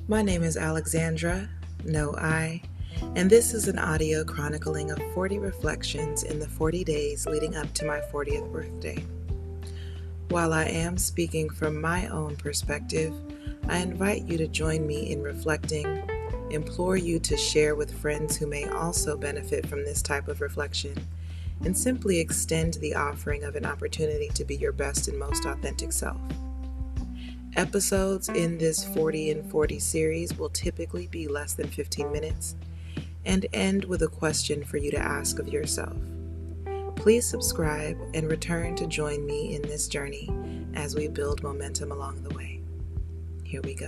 My name is Alexandra, no I, and this is an audio chronicling of 40 reflections in the 40 days leading up to my 40th birthday. While I am speaking from my own perspective, I invite you to join me in reflecting, implore you to share with friends who may also benefit from this type of reflection, and simply extend the offering of an opportunity to be your best and most authentic self. Episodes in this 40 and 40 series will typically be less than 15 minutes and end with a question for you to ask of yourself. Please subscribe and return to join me in this journey as we build momentum along the way. Here we go.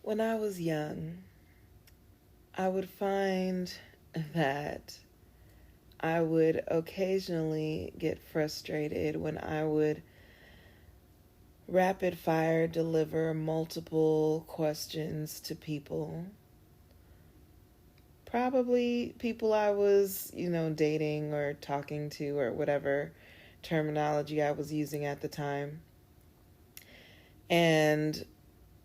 When I was young, I would find that I would occasionally get frustrated when I would rapid fire deliver multiple questions to people. Probably people I was, dating or talking to or whatever terminology I was using at the time. And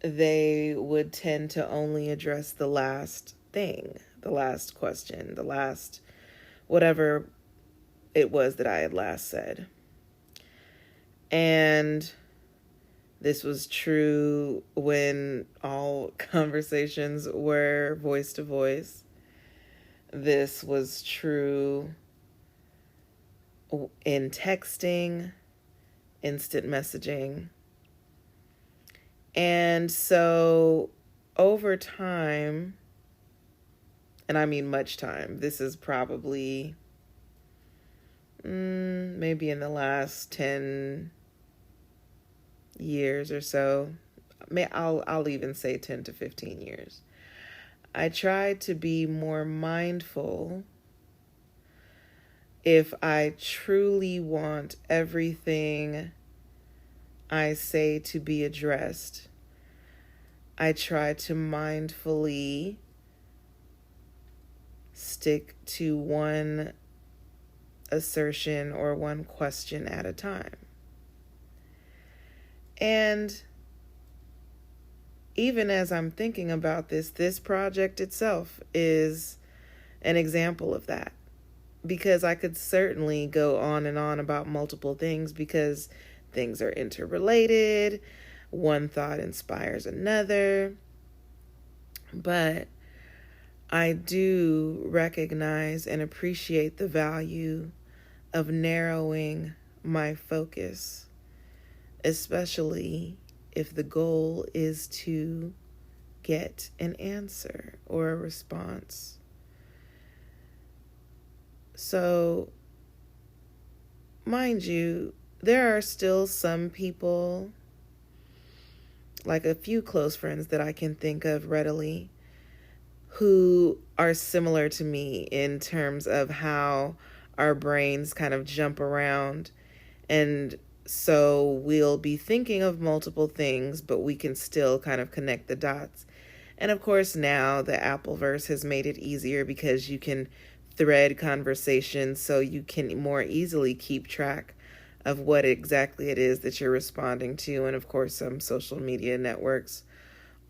they would tend to only address the last thing, the last question, the last whatever it was that I had last said. And this was true when all conversations were voice to voice. This was true in texting, instant messaging. And so over time, and I mean much time, this is probably maybe in the last 10 years or so, I'll even say 10 to 15 years, I tried to be more mindful if I truly want everything I say to be addressed. I try to mindfully stick to one assertion or one question at a time. And even as I'm thinking about this project itself is an example of that. Because I could certainly go on and on about multiple things because things are interrelated. One thought inspires another. But I do recognize and appreciate the value of narrowing my focus, especially if the goal is to get an answer or a response. So, mind you, there are still some people, like a few close friends that I can think of readily, who are similar to me in terms of how our brains kind of jump around. And so we'll be thinking of multiple things, but we can still kind of connect the dots. And of course, now the Appleverse has made it easier because you can thread conversations so you can more easily keep track of what exactly it is that you're responding to. And of course, some social media networks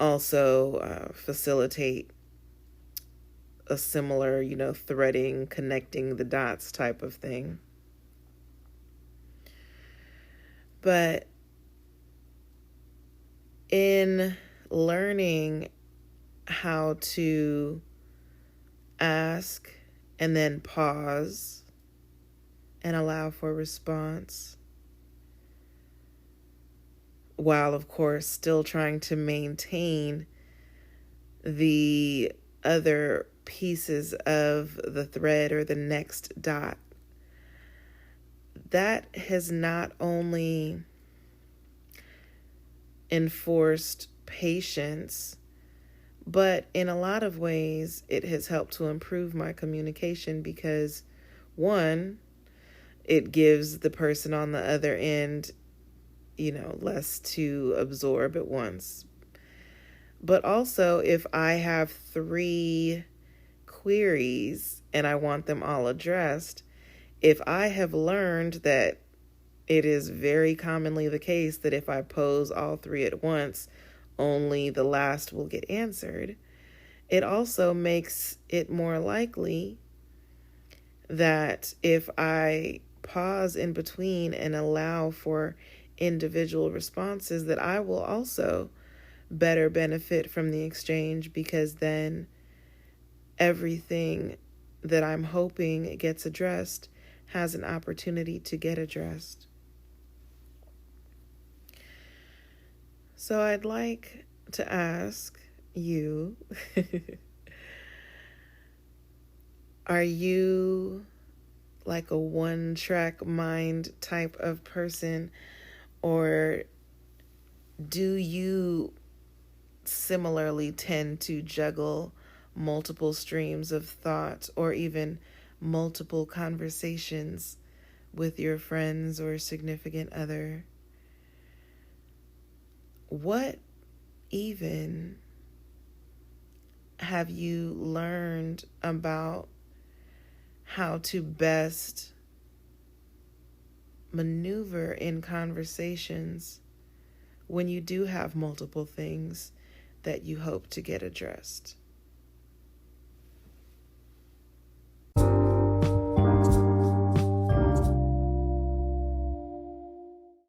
also facilitate a similar, threading, connecting the dots type of thing. But in learning how to ask and then pause and allow for response, while of course still trying to maintain the other pieces of the thread or the next dot, that has not only enforced patience, but in a lot of ways, it has helped to improve my communication because, one, it gives the person on the other end, less to absorb at once. But also, if I have 3 queries and I want them all addressed, if I have learned that it is very commonly the case that if I pose all three at once, only the last will get answered, it also makes it more likely that if I pause in between and allow for individual responses, that I will also better benefit from the exchange, because then everything that I'm hoping gets addressed has an opportunity to get addressed. So I'd like to ask you, are you like a one-track mind type of person, or do you similarly tend to juggle multiple streams of thought or even multiple conversations with your friends or significant other? What even have you learned about how to best maneuver in conversations when you do have multiple things that you hope to get addressed?